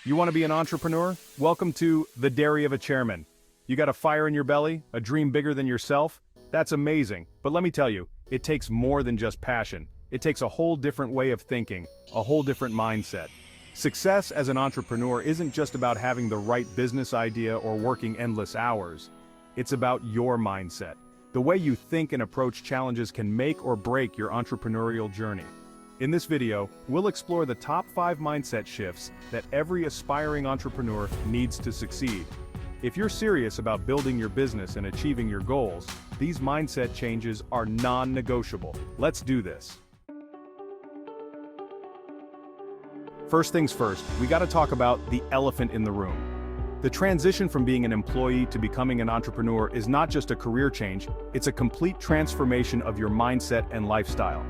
You want to be an entrepreneur? Welcome to the Dairy of a Chairman. You got a fire in your belly, a dream bigger than yourself? That's amazing, but let me tell you, it takes more than just passion. It takes a whole different way of thinking, a whole different mindset. Success as an entrepreneur isn't just about having the right business idea or working endless hours. It's about your mindset. The way you think and approach challenges can make or break your entrepreneurial journey. In this video, we'll explore the top 5 mindset shifts that every aspiring entrepreneur needs to succeed. If you're serious about building your business and achieving your goals, these mindset changes are non-negotiable. Let's do this. First things first, we gotta talk about the elephant in the room. The transition from being an employee to becoming an entrepreneur is not just a career change, it's a complete transformation of your mindset and lifestyle.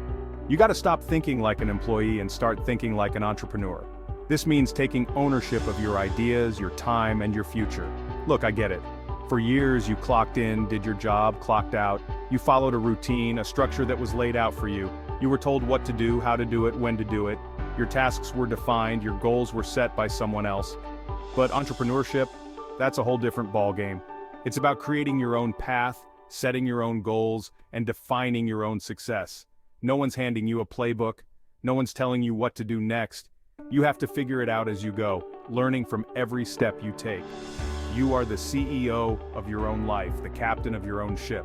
You gotta stop thinking like an employee and start thinking like an entrepreneur. This means taking ownership of your ideas, your time, and your future. Look, I get it. For years, you clocked in, did your job, clocked out. You followed a routine, a structure that was laid out for you. You were told what to do, how to do it, when to do it. Your tasks were defined, your goals were set by someone else. But entrepreneurship, that's a whole different ballgame. It's about creating your own path, setting your own goals, and defining your own success. No one's handing you a playbook. No one's telling you what to do next. You have to figure it out as you go, learning from every step you take. You are the CEO of your own life, the captain of your own ship.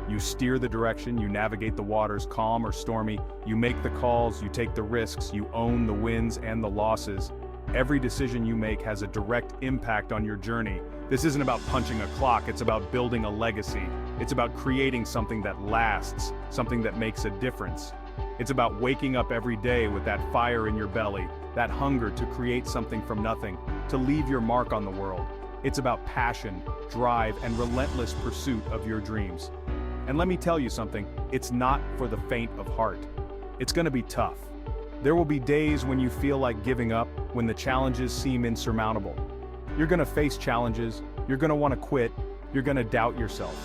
You steer the direction, you navigate the waters, calm or stormy. You make the calls, you take the risks, you own the wins and the losses. Every decision you make has a direct impact on your journey. This isn't about punching a clock, it's about building a legacy. It's about creating something that lasts, something that makes a difference. It's about waking up every day with that fire in your belly, that hunger to create something from nothing, to leave your mark on the world. It's about passion, drive, and relentless pursuit of your dreams. And let me tell you something, it's not for the faint of heart. It's gonna be tough. There will be days when you feel like giving up, when the challenges seem insurmountable. You're gonna face challenges, you're gonna wanna quit, you're gonna doubt yourself.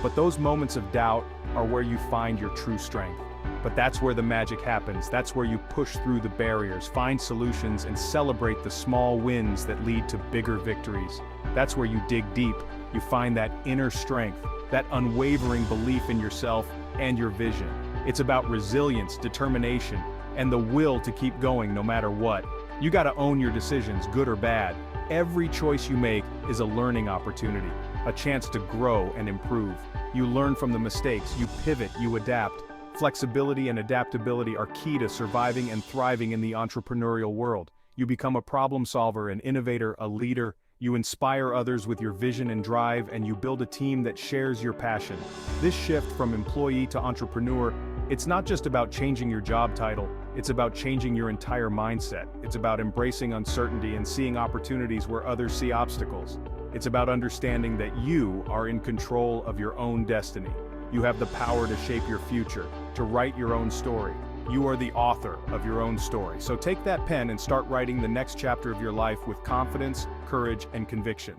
But those moments of doubt are where you find your true strength. But that's where the magic happens. That's where you push through the barriers, find solutions, and celebrate the small wins that lead to bigger victories. That's where you dig deep. You find that inner strength, that unwavering belief in yourself and your vision. It's about resilience, determination, and the will to keep going no matter what. You gotta own your decisions, good or bad. Every choice you make is a learning opportunity, a chance to grow and improve. You learn from the mistakes, you pivot, you adapt. Flexibility and adaptability are key to surviving and thriving in the entrepreneurial world. You become a problem solver, an innovator, a leader. You inspire others with your vision and drive, and you build a team that shares your passion. This shift from employee to entrepreneur, it's not just about changing your job title, it's about changing your entire mindset. It's about embracing uncertainty and seeing opportunities where others see obstacles. It's about understanding that you are in control of your own destiny. You have the power to shape your future, to write your own story. You are the author of your own story. So take that pen and start writing the next chapter of your life with confidence, courage, and conviction.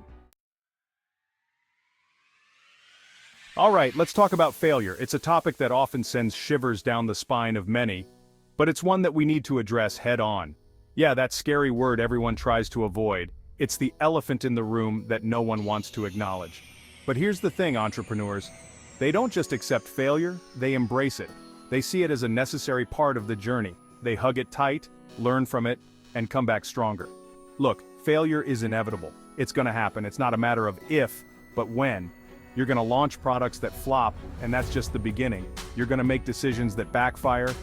All right, let's talk about failure. It's a topic that often sends shivers down the spine of many, but it's one that we need to address head on. Yeah, that scary word everyone tries to avoid. It's the elephant in the room that no one wants to acknowledge. But here's the thing, entrepreneurs. They don't just accept failure, they embrace it. They see it as a necessary part of the journey. They hug it tight, learn from it, and come back stronger. Look, failure is inevitable. It's gonna happen. It's not a matter of if, but when. You're gonna launch products that flop, and that's just the beginning. You're gonna make decisions that backfire,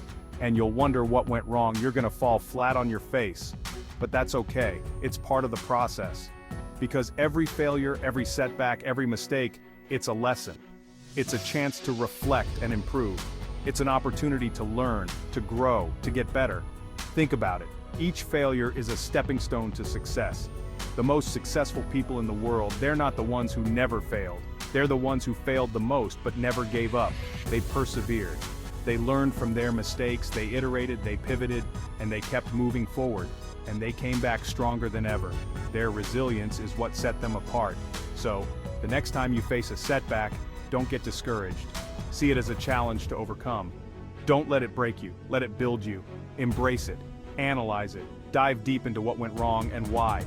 and you'll wonder what went wrong. You're gonna fall flat on your face. But that's okay. It's part of the process. Because every failure, every setback, every mistake, it's a lesson. It's a chance to reflect and improve. It's an opportunity to learn, to grow, to get better. Think about it. Each failure is a stepping stone to success. The most successful people in the world, they're not the ones who never failed. They're the ones who failed the most but never gave up. They persevered. They learned from their mistakes, they iterated, they pivoted, and they kept moving forward. And they came back stronger than ever. Their resilience is what set them apart. So, the next time you face a setback, don't get discouraged. See it as a challenge to overcome. Don't let it break you, let it build you. Embrace it. Analyze it. Dive deep into what went wrong and why.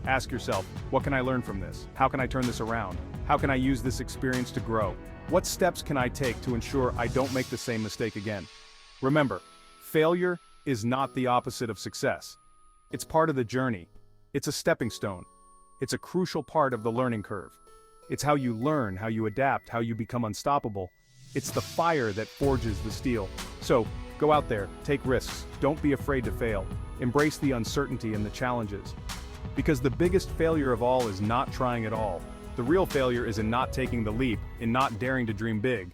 Ask yourself, what can I learn from this? How can I turn this around? How can I use this experience to grow? What steps can I take to ensure I don't make the same mistake again? Remember, failure is not the opposite of success. It's part of the journey. It's a stepping stone. It's a crucial part of the learning curve. It's how you learn, how you adapt, how you become unstoppable. It's the fire that forges the steel. So, go out there, take risks, don't be afraid to fail. Embrace the uncertainty and the challenges. Because the biggest failure of all is not trying at all. The real failure is in not taking the leap, in not daring to dream big.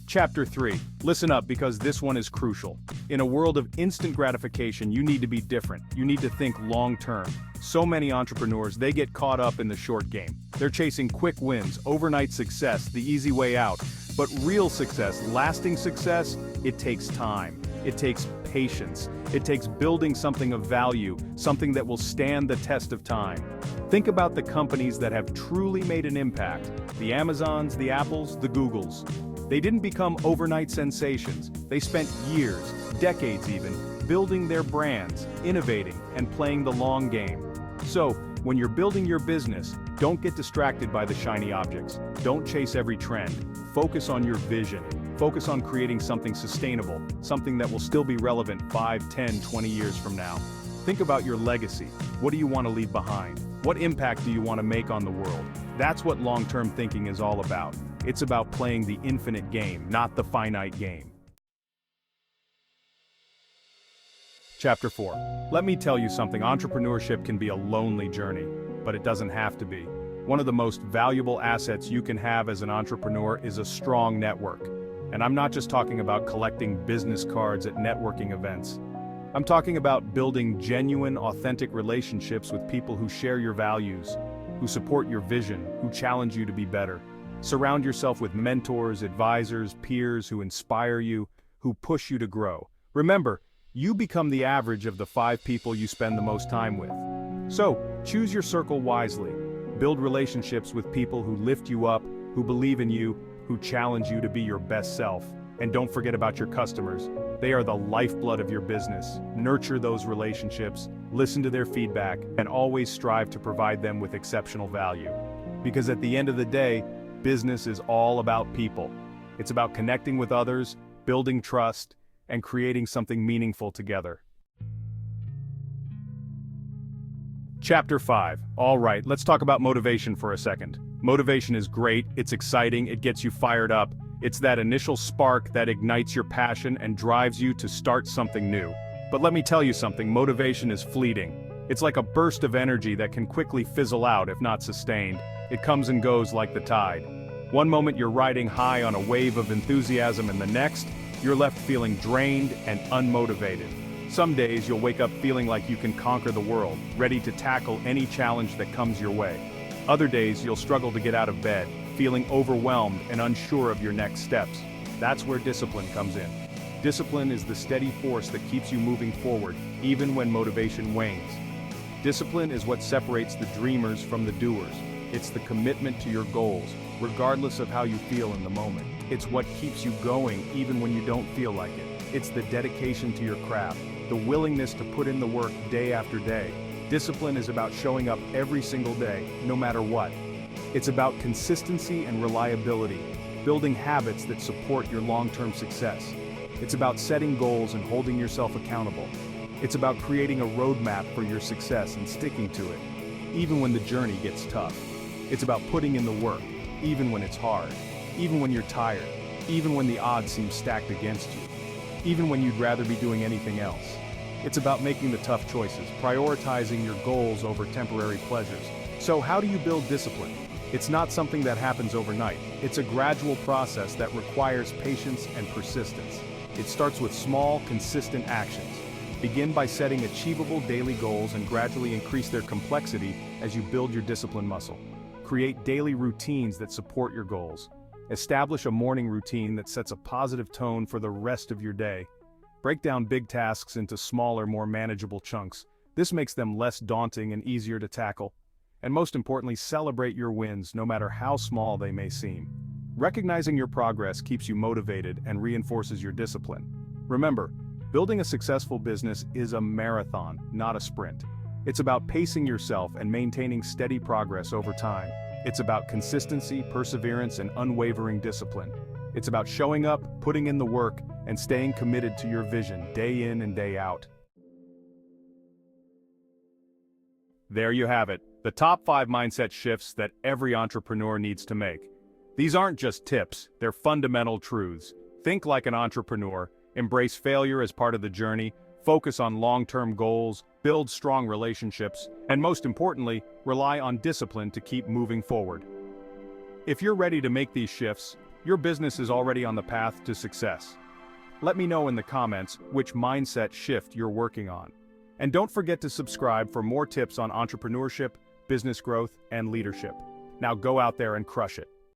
Chapter 3. Listen up because this one is crucial. In a world of instant gratification, you need to be different. You need to think long-term. So many entrepreneurs, they get caught up in the short game. They're chasing quick wins, overnight success, the easy way out. But real success, lasting success, it takes time. It takes patience. It takes building something of value, something that will stand the test of time. Think about the companies that have truly made an impact. The Amazons, the Apples, the Googles. They didn't become overnight sensations. They spent years, decades even, building their brands, innovating, and playing the long game. So, when you're building your business, don't get distracted by the shiny objects. Don't chase every trend. Focus on your vision. Focus on creating something sustainable, something that will still be relevant 5, 10, 20 years from now. Think about your legacy. What do you want to leave behind? What impact do you want to make on the world? That's what long-term thinking is all about. It's about playing the infinite game, not the finite game. Chapter 4. Let me tell you something, entrepreneurship can be a lonely journey, but it doesn't have to be. One of the most valuable assets you can have as an entrepreneur is a strong network. And I'm not just talking about collecting business cards at networking events. I'm talking about building genuine, authentic relationships with people who share your values, who support your vision, who challenge you to be better. Surround yourself with mentors, advisors, peers who inspire you, who push you to grow. Remember, you become the average of the 5 people you spend the most time with. So, choose your circle wisely. Build relationships with people who lift you up, who believe in you, who challenge you to be your best self. And don't forget about your customers. They are the lifeblood of your business. Nurture those relationships, listen to their feedback, and always strive to provide them with exceptional value. Because at the end of the day, business is all about people. It's about connecting with others, building trust, and creating something meaningful together. Chapter 5. All right, let's talk about motivation for a second. Motivation is great, it's exciting, it gets you fired up. It's that initial spark that ignites your passion and drives you to start something new. But let me tell you something, motivation is fleeting. It's like a burst of energy that can quickly fizzle out if not sustained. It comes and goes like the tide. One moment you're riding high on a wave of enthusiasm, and the next, you're left feeling drained and unmotivated. Some days you'll wake up feeling like you can conquer the world, ready to tackle any challenge that comes your way. Other days you'll struggle to get out of bed, feeling overwhelmed and unsure of your next steps. That's where discipline comes in. Discipline is the steady force that keeps you moving forward, even when motivation wanes. Discipline is what separates the dreamers from the doers. It's the commitment to your goals, regardless of how you feel in the moment. It's what keeps you going even when you don't feel like it. It's the dedication to your craft, the willingness to put in the work day after day. Discipline is about showing up every single day, no matter what. It's about consistency and reliability, building habits that support your long-term success. It's about setting goals and holding yourself accountable. It's about creating a roadmap for your success and sticking to it, even when the journey gets tough. It's about putting in the work, even when it's hard, even when you're tired, even when the odds seem stacked against you, even when you'd rather be doing anything else. It's about making the tough choices, prioritizing your goals over temporary pleasures. So how do you build discipline? It's not something that happens overnight. It's a gradual process that requires patience and persistence. It starts with small, consistent actions. Begin by setting achievable daily goals and gradually increase their complexity as you build your discipline muscle. Create daily routines that support your goals. Establish a morning routine that sets a positive tone for the rest of your day. Break down big tasks into smaller, more manageable chunks. This makes them less daunting and easier to tackle. And most importantly, celebrate your wins, no matter how small they may seem. Recognizing your progress keeps you motivated and reinforces your discipline. Remember, building a successful business is a marathon, not a sprint. It's about pacing yourself and maintaining steady progress over time. It's about consistency, perseverance, and unwavering discipline. It's about showing up, putting in the work, and staying committed to your vision day in and day out. There you have it, the top 5 mindset shifts that every entrepreneur needs to make. These aren't just tips, they're fundamental truths. Think like an entrepreneur, embrace failure as part of the journey, focus on long-term goals, build strong relationships, and most importantly, rely on discipline to keep moving forward. If you're ready to make these shifts, your business is already on the path to success. Let me know in the comments which mindset shift you're working on. And don't forget to subscribe for more tips on entrepreneurship, business growth, and leadership. Now go out there and crush it.